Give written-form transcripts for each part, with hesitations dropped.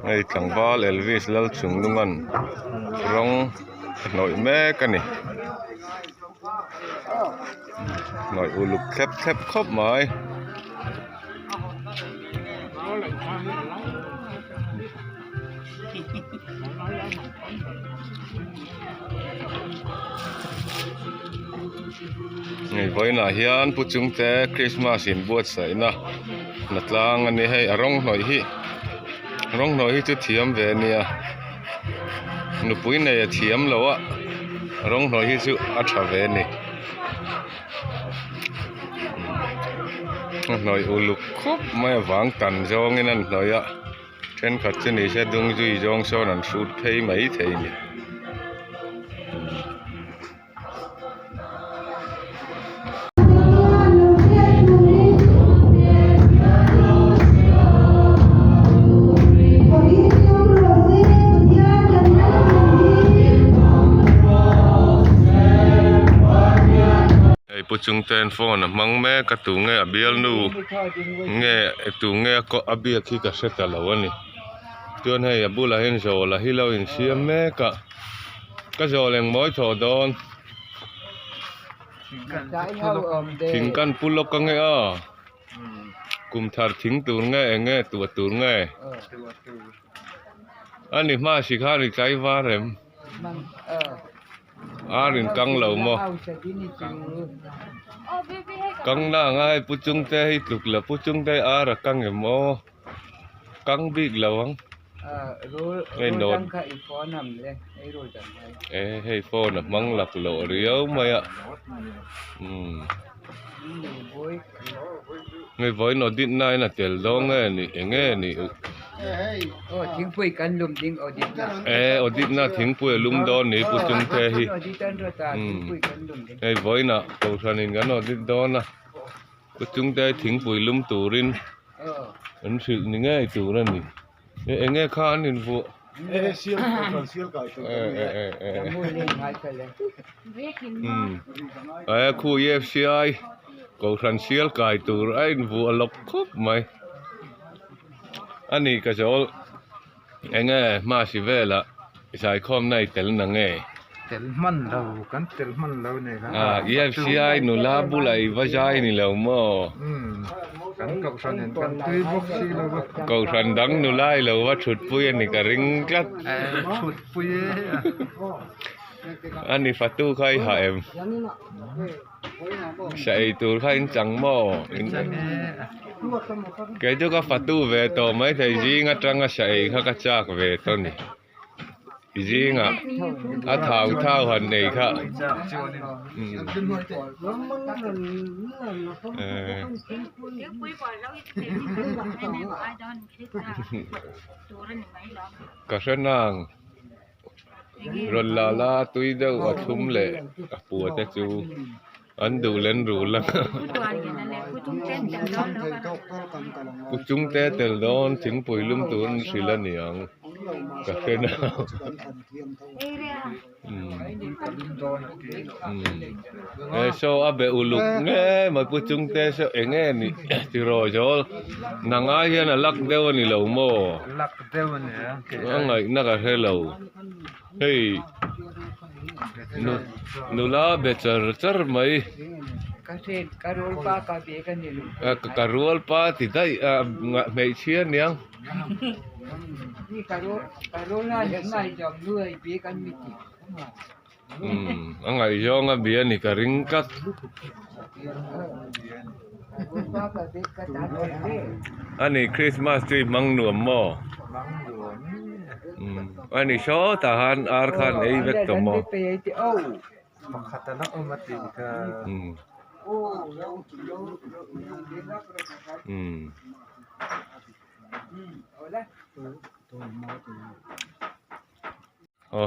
Ai tlangwal Elvis lal chung lungan rong noi me kan ni noi uluk khep khop mai Ngai voina hian puchung te Christmas in buat sai na natlang ani hei arong noi hi chu thiam ve nia nupui nei a thiam lo a rong noi hi chu a tha ve ni noi uluk khop mai wang tan jong in an noi a then khat chu ni se dung jui jong son an shoot thei mai thei ni puchung ten phone mang me ka tu nge abial nu nge tu nge ko abia ki ka seta lawani tuan hei abula hen zo la hilau in siam me ka zo leng moi tho don thing kan pulok ka nge a kum thar thing tu nge tu nge ani ma sikha ni kai wa rem Arin kang lau mo kang na ngai puchung te hi tuk la puchung te ara kang e mo kang big lawang ngai non hei phone mang lak lo riau mai a ngai voi no dit nai na tel dong nge ni thing pui kan lum ding audit na audit na thing pui lum don ni puchung te hi ei voi na ko thanin gan audit don na puchung te thing pui lum turin an sik ni ngai tu na ni nge kha nin fu sial kai tu mui ni ngai ka le khu FCI ko than sial kai tu ai fu alok khop mai ani ka jol enge ma si vela sai khom nai tel na nge tel man lo kan tel man lo ne ka EFCI nu la bulai vajai ni lo mo kan ko san kan tui bok si lo ko san dang nu lai lo wa thut pui ni ka ring klat thut pui ani fatu khai ha em sai tur khai chang mo cái chỗ có phát tu về tổ mấy thầy gì ngắt trăng ngắt sậy khá cá chạc về thôi nè gì ngà thao hòn này khá cả sơn nàng rồi la túi đâu ở thum lệ bùa té chú anh đủ lên rủ lắm puchung te tel don thing pui lum tun sila niang ka kena so abe uluk nge ma puchung te so enge ni ti ro jol nanga hian lak dew ni lo mo lak dew ni ngai na ka hello hey nu la be char mai kaset karol pa ka be kan ni karol pa ti dai mei chian niang ni karol na ngai jom nuai be kan mi ti angai yong a bia ni ka ring kat ani Christmas tree mang nuam mo ani so tahan ar khan ei vek to mo makhatana omati ka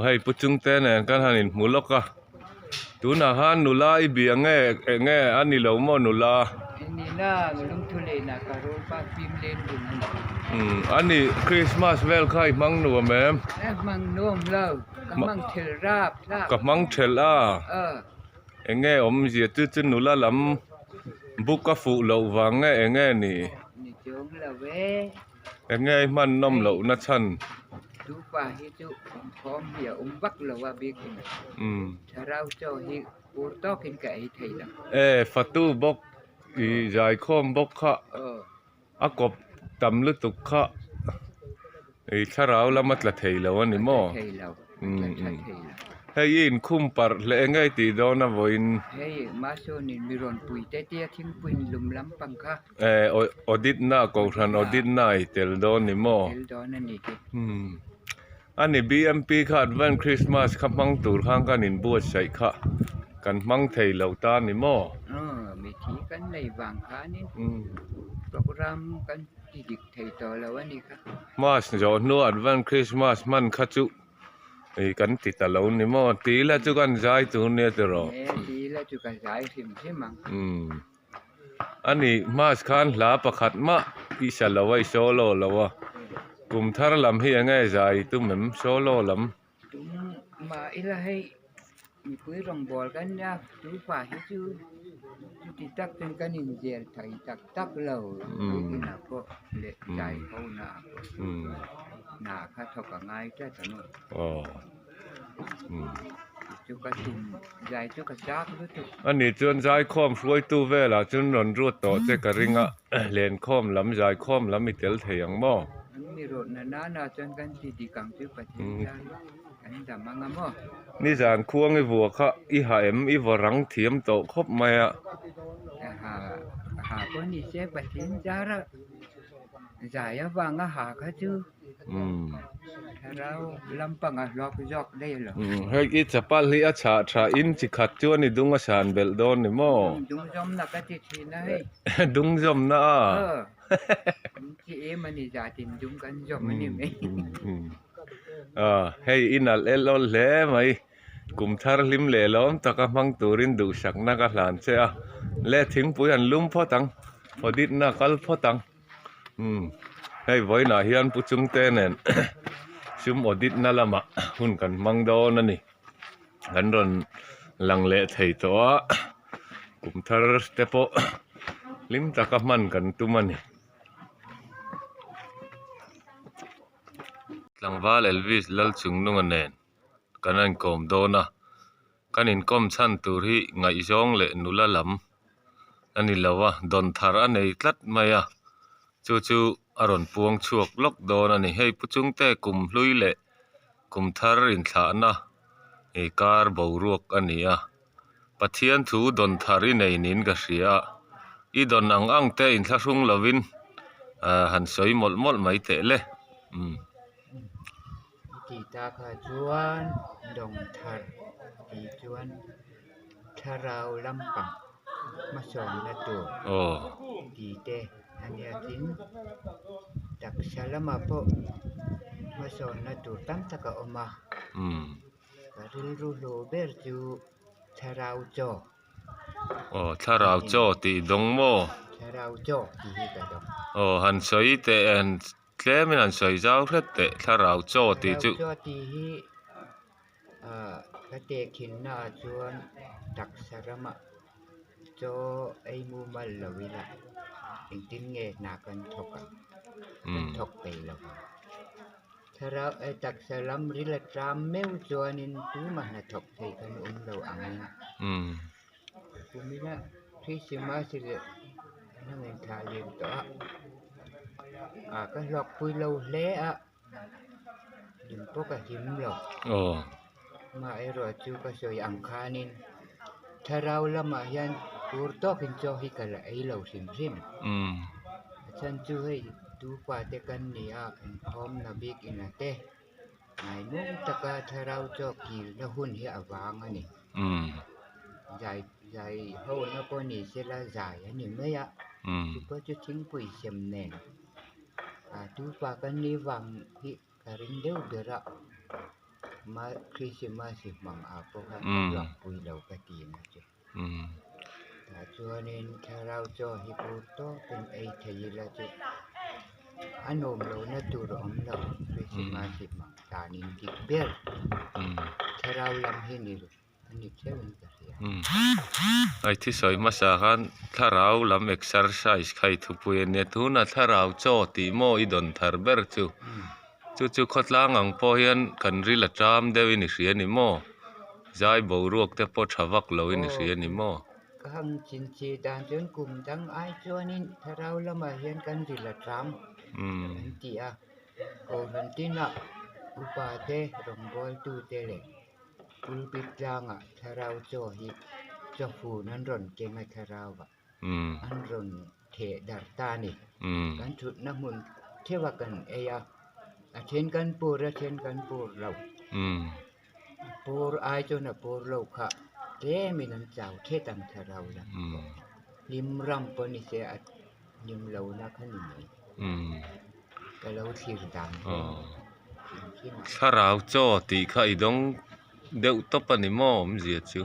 hei puchung te ne kan hanin mulok ka tu na han nula I bi nge ani lo mo nula ni na lum thule na karol pa pim len dun ani Christmas vel khai mang nu mem mang nom lo ka mang thel rap ka mang thel a enge om ji tu nula lam buka fu lo wa nge enge ni ni jong la we ไงมันน้อมเหลานะฉัน tu pa hi tu khom bia vak lo wa bi kin ถ้าเราเจ้าฮิปูตอกินไก่ไทยละ ฟัตูบกอียายคอมบกคะอากบตำลึตุกคะถ้าเราละมัดละเทยแล้วนี่หม้อ ไทยเราไทยละ ให้ยินคุ้มปัดและไงตีดอนะวอิน เฮ้ยมาโซนินมีรอนปุยเตี้ยทิ้งปุยลุมล้ำปังค่ะ อดิตหน้ากองทันอดิตหน้าเตลดอนนี่หม้อ เฮลดอนนั่นนี่กิ อันนี้ BMP ค่ะวันคริสต์มาสขับมังตูร์ข้างกันอินบวชใส่ค่ะกันมังเทยเหล่าตานี่หม้อ มีทีกันในวางขานี่โปรแกรมกันที่ดิกไทยต่อแล้ววันนี้ค่ะ มาสจอนวดวันคริสต์มาสมันขจุกันติดตะลานี่หม้อตีละจุกันใจตัวเนี่ยตรอ ดีแล้วจุกันสายสิมใช่มั้ง อันนี้มาสคันลาประคัดมาอิสระไว้โซโลแล้ววะกลุ่มทารลำเฮียง่ายใจตุ้มเหมโซโลลำ ตุ้มมาอีละให้มีปุยรองบอลกันนะดูฝ่าให้จูติตักเป็นกันอินเดียไทยตักเราอีน่ะก็เละใจเขาหน้าค่ะเท่ากับง่ายแต่ถนน จุกติมใหญ่จุกจักรู้จุ อันนี้จนใจคอมฟลวยตู้เวลาจนนนรูดต่อเจกริงะเลนคอมลำใจคอมลำมีเตลเทียงหม้อ มันมีรถนาจนกันที่ดีกังจุประเทศได้อันนี้ดำมังงะ นี่จานควงไอ้บัวค่ะอีหาอีวรังเทียมโตครบไหมอ่ะ หาคนนี้เสียประเทศจาระใจวางหาเขาจูถ้าเราลำปังลอกยอกได้หรอ เฮ้ยอีจะปัลลีอาชาอินจิขัดจวนนี่ดุงอาชานเบลดอนนี่หม้อ ดุงจอมนักติทีนะให้ ดุงจอมนะที่มันนี่จะติมดุงกันจอมมันนี่ไหม เฮ้ยอินัลเอลเล่ไหมกุมทาร์ลิมเล่ล้อมตะกมังตูรินดูสักนักหลานเสียเล่ทิ้งปุยันลุ่มพ่อตังพอดิดนักลพ่อตังเฮ้ยไว้หน้าเฮียนปุจุงเตนนชุมอดิดนั่นละมาหุ่นกันมังดอนั่นนี่กันรอนลังเละไทยตัวกุมทาร์สเตปลิมตะกมันกันตุมันนี่ลังวาลเอลวิสลัลชุงนุ่งเนนกันนั่นกอมโดนะกันอินกอมชันตูรีไงจงเละนุลลำอันนี้ละวะดอนทาร์อันนี้ตัดมาอ่ะจู่อารอนพวงชวกล็อกโดนอันนี้ให้ปุจุงเตกุมลุยเละกุมทาร์อินฐานะการบ่าวรวกอันนี้อ่ะปะเทียนทูดอนทารีในนินกเสียอีดอนอังเตอินทารุงลวินหันสวยหมดไม่เตะเลยตีตาขาจวนดงทัดตีจวนถ้าเราลำปังมาสอนละตัวตีเตอันนี้ทิ้งตักชาลมาพอมาสอนละตัวตั้งตะกะออกมาก็รู้โลเบอร์จูถ้าเราจ่อถ้าเราจ่อตีดงโมถ้าเราจ่อตีกระดงหันสวยเตอันแค่ไม่หันสวยเจ้าเพื่อเตะถ้าเราจ่อตีจุจ่อตีกระเตะขินหน้าจวนตักชาลมาจ่อไอมูมัลลวิละติงเงนากันทกันทกไปแล้วถ้าเราตักสลัมริลตรามเมวจวนินตูมาหาทกไทยกันเราอังคุณมินะคริสต์มาสเลยนั่งเล่นทาเลียนตัวก็หลอกปุยเราเละยิงพวกหิมเรามาไอรอจูก็สวยอังคานินถ้าเราละมายันปูร์โตกินจอฮิกะละไอเราสิมฉันช่วยดูป่าเตกันเนี่ยพร้อมนบิกอินะเตไอ้นุ่งตะกะถ้าเราจอกกีละหุ่นเฮียวางอันนี้ใหญ่เฮานะปอนี่เสละใหญ่อันนี้ไม่อะก็จะทิ้งปุ๋ยเข็มแน่ดูป่ากันนี่วังฮิกะริงเดียวเดระมาคริสต์มาสมังอาปะกันหลังปุ๋ยเราก็ตีนะจ๊ะจวนนี้ถ้าเราจ่อฮิปูโตเป็นไอไทยละจ๊ะอันโนมเราเนี่ยตัวเราเราคริสต์มาสมังตานินดิเบลถ้าเราลำเห็นนี่อันนี้เชื่อมันก็เสีย ไอ้ที่สอยมาสากันถ้าเราลำ exercise ใครทุปุยเนี่ยทุนะถ้าเราโจตีโมอีดอนทาร์เบอร์จูขดล้างอังพอเห็นกันริละจามเดวินิเสียนิโมใจบ่รวกแต่พอชาวักเราอินิเสียนิโมกังจินจีดานจนกลุ่มทั้งไอ้จวนินถ้าเราละมาเห็นกันริละจามที่โอนันตินะอุปาเตรองบอยตูเตเลอุลปิจางถ้าเราโจฮิจฟูนั้นร่นเก่งไอ้ถ้าเราอันร่นเทดัรตานี่กันจุดน้ำมุนเทวกันเอียเช่นกันปูระเช่นกันปูเราปูไอ้จนปูเราค่ะเด้มีน้ำเจ้าเทตังถ้าเราละลิมรำปนิเสอลิมเรานักขนิมก็เราทีรดังถ้าเราโจตีค่ะอีดงเดี๋ยวตบนิโมมเสียจู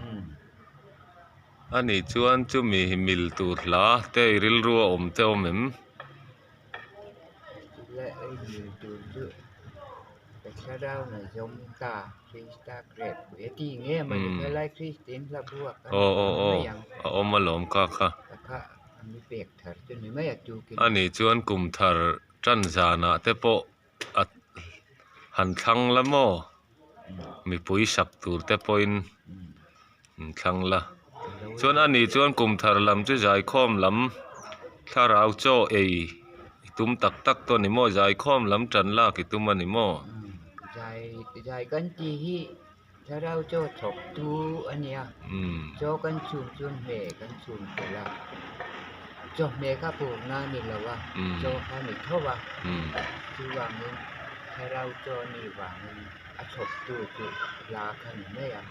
อันนี้ชวนจูมีมิลตูดละแต่ริลรัวเตอมและไอ้มิลตูดแต่ถ้าเราเนี่ยยมตาคริสตาเกรดเวทีเงี้ยมันจะไล่คริสเตียนละบวกโอ้มาหลอมค่ะค่ะอันนี้เปียกถัดจนไม่อยากจูกินอันนี้ชวนกลุ่มทาร์จันจานะแต่พอหันทังละโมมีปุยสักตูร์แต่พออินทังละชวนอันนี้ชวนกลุ่มทาร์ลำจะใจคอมลำถ้าเราโจตุ้มตักตัวนิโมใจคอมลำจันลากิตุ้มนิโมใจกันจีฮีถ้าเราโจฉกตูอันเนี้ยโจกันชุนเฮกันชุนไปละโจเมฆปูนานี่ละวะโจเขานี่เท่าว่าคือว่ามึงถ้าเราโจนี่ว่ามึงฉกตูจุลาคันไม่อ่ะ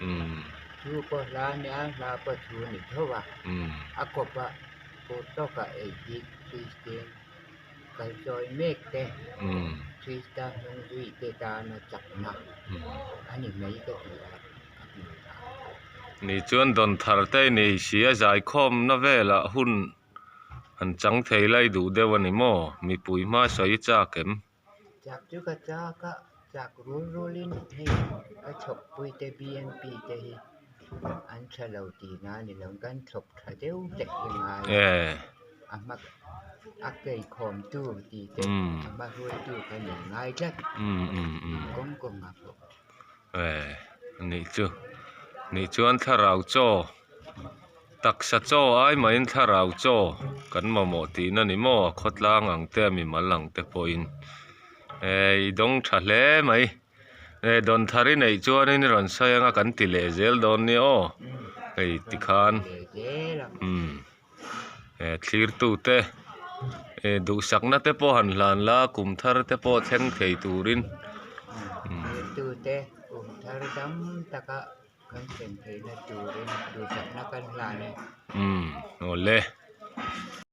ทูก็ลาเนี่ยลาปะทูนี่เท่าว่ากบว่าโปโตกะดิคริสเตียนกันจอยเมฆเตคริสตาลงดุยเตตานะจักนะอันนี้ไม่ก็ดีนี่ชวนดอนทาร์เตนี่เสียใจคอมนะเวละหุ่นอันจังเทไลดูเดวันนิโมมีปุยมาสอยจากเข็มจากจุกจากะจากรูลินให้ก็ฉกปุยเตบีเอ็นปีเตอันเฉลาตีนานี่ลงกันฉกเดียวเด็กยังไงมาเกยคอมตู้ตีเตมารวยตู้กันอย่างง่ายจัดกงมาพบนี่ชวนถ้าเราโจตักษะโจไอ้มาอินถ้าเราโจกันมาหมดตีนั่นนี่โมขดล้างอังเตมีมาหลังเตปอินดงทะเลไหมดอนทารินไอจวนนี่รันใช้ยังกันติเลเซลดอนนี่โอติคานคลีร์ตูเตดูสักนัดเตปหันหลานละกุมทาร์เตปเช่นเคยตูรินตูเตกุมทาร์ดัมตะกะกันเช่นเคยนะตูรินดูสักนักกันหลานโอเล่